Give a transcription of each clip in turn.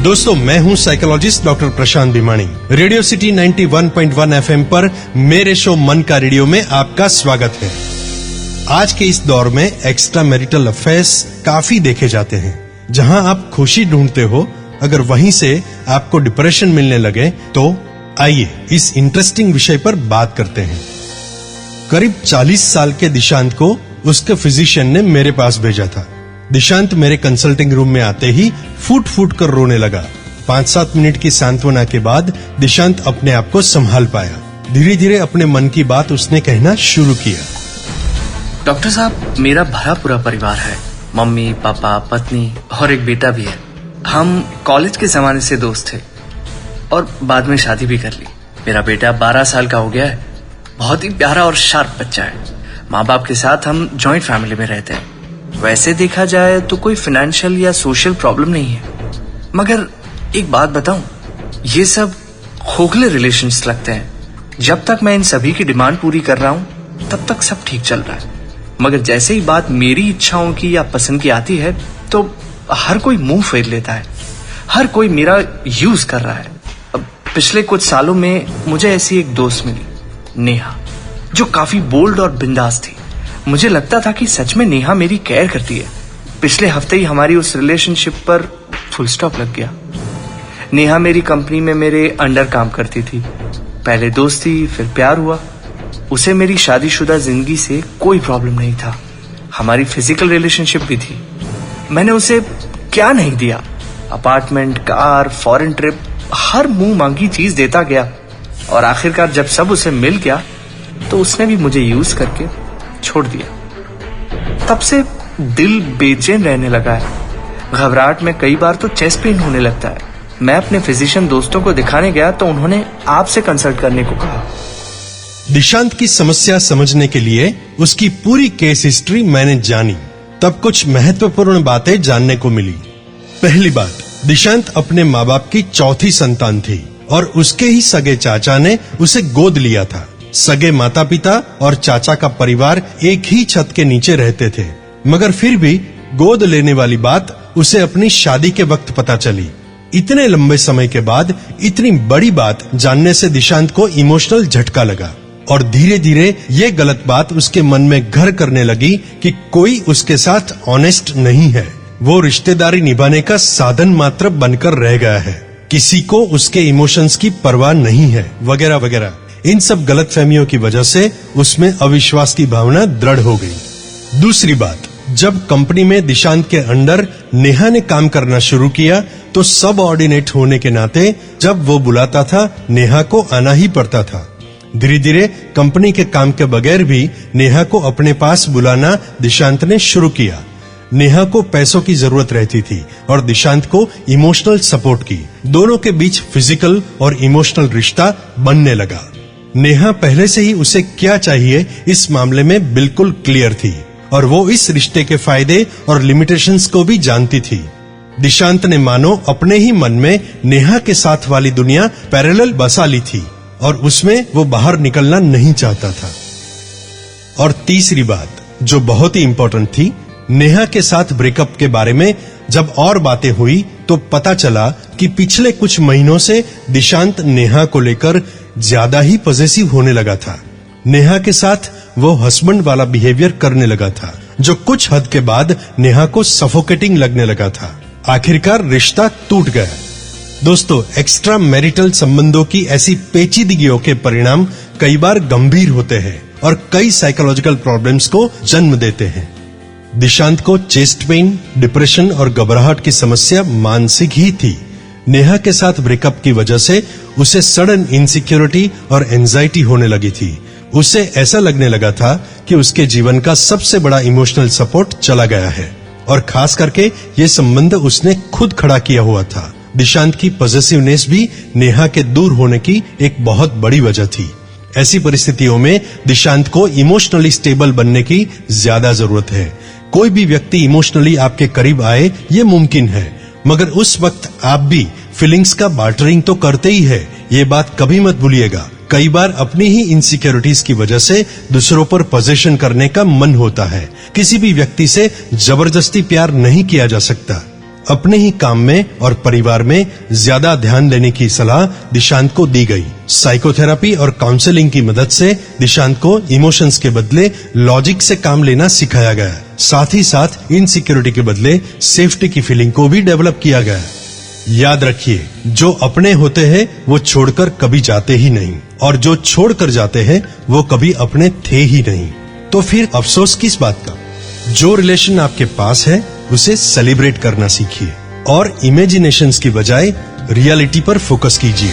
दोस्तों, मैं हूं साइकोलॉजिस्ट डॉक्टर प्रशांत भिमानी। रेडियो सिटी 91.1 एफएम पर मेरे शो मन का रेडियो में आपका स्वागत है। आज के इस दौर में एक्स्ट्रा मैरिटल अफेयर्स काफी देखे जाते हैं। जहां आप खुशी ढूंढते हो, अगर वहीं से आपको डिप्रेशन मिलने लगे तो आइए इस इंटरेस्टिंग विषय पर बात करते हैं। करीब 40 साल के दिशांत को उसके फिजिशियन ने मेरे पास भेजा था। दिशांत मेरे कंसल्टिंग रूम में आते ही फूट फूट कर रोने लगा। 5-7 मिनट की सांत्वना के बाद दिशांत अपने आप को संभाल पाया। धीरे धीरे अपने मन की बात उसने कहना शुरू किया। डॉक्टर साहब, मेरा भरा पूरा परिवार है। मम्मी, पापा, पत्नी और एक बेटा भी है। हम कॉलेज के जमाने से दोस्त थे और बाद में शादी भी कर ली। मेरा बेटा 12 साल का हो गया है। बहुत ही प्यारा और शार्प बच्चा है। माँ बाप के साथ हम जॉइंट फैमिली में रहते हैं। वैसे देखा जाए तो कोई फाइनेंशियल या सोशल प्रॉब्लम नहीं है, मगर एक बात बताऊं, ये सब खोखले रिलेशंस लगते हैं। जब तक मैं इन सभी की डिमांड पूरी कर रहा हूं तब तक सब ठीक चल रहा है, मगर जैसे ही बात मेरी इच्छाओं की या पसंद की आती है तो हर कोई मुंह फेर लेता है। हर कोई मेरा यूज कर रहा है। अब पिछले कुछ सालों में मुझे ऐसी एक दोस्त मिली, नेहा, जो काफी बोल्ड और बिंदास थी। मुझे लगता था कि सच में नेहा मेरी केयर करती है। पिछले हफ्ते ही हमारी उस रिलेशनशिप पर फुल स्टॉप लग गया। नेहा मेरी कंपनी में मेरे अंडर काम करती थी। पहले दोस्ती, फिर प्यार हुआ। उसे मेरी शादीशुदा जिंदगी से कोई प्रॉब्लम नहीं था। हमारी फिजिकल रिलेशनशिप भी थी। मैंने उसे क्या नहीं दिया, अपार्टमेंट, कार, फॉरेन ट्रिप, हर मुंह मांगी चीज देता गया। और आखिरकार जब सब उसे मिल गया तो उसने भी मुझे यूज करके छोड़ दिया। तब से दिल बेचैन रहने लगा है। घबराहट में कई बार तो चेस्ट पेन होने लगता है। मैं अपने फिजिशियन दोस्तों को दिखाने गया तो उन्होंने आपसे कंसल्ट करने को कहा। दिशांत की समस्या समझने के लिए उसकी पूरी केस हिस्ट्री मैंने जानी। तब कुछ महत्वपूर्ण बातें जानने को मिली। पहली बात, दिशांत अपने माँ बाप की चौथी संतान थी और उसके ही सगे चाचा ने उसे गोद लिया था। सगे माता पिता और चाचा का परिवार एक ही छत के नीचे रहते थे, मगर फिर भी गोद लेने वाली बात उसे अपनी शादी के वक्त पता चली। इतने लंबे समय के बाद इतनी बड़ी बात जानने से दिशांत को इमोशनल झटका लगा और धीरे धीरे ये गलत बात उसके मन में घर करने लगी कि कोई उसके साथ ऑनेस्ट नहीं है। वो रिश्तेदारी निभाने का साधन मात्र बनकर रह गया है। किसी को उसके इमोशंस की परवाह नहीं है, वगैरह वगैरह। इन सब गलतफहमियों की वजह से उसमें अविश्वास की भावना दृढ़ हो गई। दूसरी बात, जब कंपनी में दिशांत के अंडर नेहा ने काम करना शुरू किया तो सब ऑर्डिनेट होने के नाते जब वो बुलाता था नेहा को आना ही पड़ता था। धीरे धीरे कंपनी के काम के बगैर भी नेहा को अपने पास बुलाना दिशांत ने शुरू किया। नेहा को पैसों की जरूरत रहती थी और दिशांत को इमोशनल सपोर्ट की। दोनों के बीच फिजिकल और इमोशनल रिश्ता बनने लगा। नेहा पहले से ही उसे क्या चाहिए इस मामले में बिल्कुल क्लियर थी और वो इस रिश्ते के फायदे और लिमिटेशंस को भी जानती थी। दिशांत ने मानो अपने ही मन में नेहा के साथ वाली दुनिया पैरेलल बसा ली थी और उसमें वो बाहर निकलना नहीं चाहता था। और तीसरी बात जो बहुत ही इंपॉर्टेंट थी, नेहा के साथ ब्रेकअप के बारे में जब और बातें हुई तो पता चला कि पिछले कुछ महीनों से दिशांत नेहा को लेकर ज्यादा ही पॉजिटिव होने लगा था। नेहा के साथ वो हस्बैंड वाला बिहेवियर करने लगा था, जो कुछ हद के बाद नेहा को सफोकेटिंग लगने लगा था। आखिरकार रिश्ता टूट गया। दोस्तों, एक्स्ट्रा मैरिटल संबंधों की ऐसी पेचीदगियों के परिणाम कई बार गंभीर होते हैं और कई साइकोलॉजिकल प्रॉब्लम्स को जन्म देते हैं। दिशांत को चेस्ट पेन, डिप्रेशन और घबराहट की समस्या मानसिक ही थी। नेहा के साथ ब्रेकअप की वजह से उसे सडन इनसिक्योरिटी और एंजाइटी होने लगी थी। उसे ऐसा लगने लगा था कि उसके जीवन का सबसे बड़ा इमोशनल सपोर्ट चला गया है और खास करके ये संबंध उसने खुद खड़ा किया हुआ था। दिशांत की पॉजिटिवनेस भी नेहा के दूर होने की एक बहुत बड़ी वजह थी। ऐसी परिस्थितियों में दिशांत को इमोशनली स्टेबल बनने की ज्यादा जरूरत है। कोई भी व्यक्ति इमोशनली आपके करीब आए ये मुमकिन है, मगर उस वक्त आप भी फीलिंग्स का बार्टरिंग तो करते ही है। ये बात कभी मत भूलिएगा। कई बार अपनी ही इनसिक्योरिटीज की वजह से दूसरों पर पोजीशन करने का मन होता है। किसी भी व्यक्ति से जबरदस्ती प्यार नहीं किया जा सकता। अपने ही काम में और परिवार में ज्यादा ध्यान देने की सलाह दिशांत को दी गई। साइकोथेरेपी और काउंसलिंग की मदद से दिशांत को इमोशंस के बदले लॉजिक से काम लेना सिखाया गया। साथ ही साथ इनसिक्योरिटी के बदले सेफ्टी की फीलिंग को भी डेवलप किया गया। याद रखिए, जो अपने होते हैं वो छोड़कर कभी जाते ही नहीं, और जो छोड़कर जाते हैं वो कभी अपने थे ही नहीं। तो फिर अफसोस किस बात का? जो रिलेशन आपके पास है उसे सेलिब्रेट करना सीखिए और इमेजिनेशंस की बजाय रियलिटी पर फोकस कीजिए।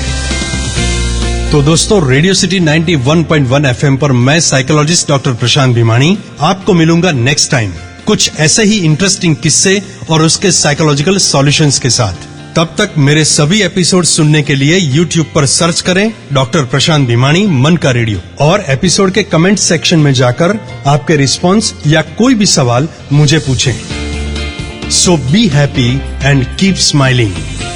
तो दोस्तों, रेडियो सिटी 91.1 FM पर मैं साइकोलॉजिस्ट डॉक्टर प्रशांत भिमानी आपको मिलूंगा नेक्स्ट टाइम कुछ ऐसे ही इंटरेस्टिंग किस्से और उसके साइकोलॉजिकल सॉल्यूशंस के साथ। तब तक मेरे सभी एपिसोड सुनने के लिए YouTube पर सर्च करें डॉक्टर प्रशांत भिमानी मन का रेडियो, और एपिसोड के कमेंट सेक्शन में जाकर आपके रिस्पांस या कोई भी सवाल मुझे पूछें। So be happy and keep smiling.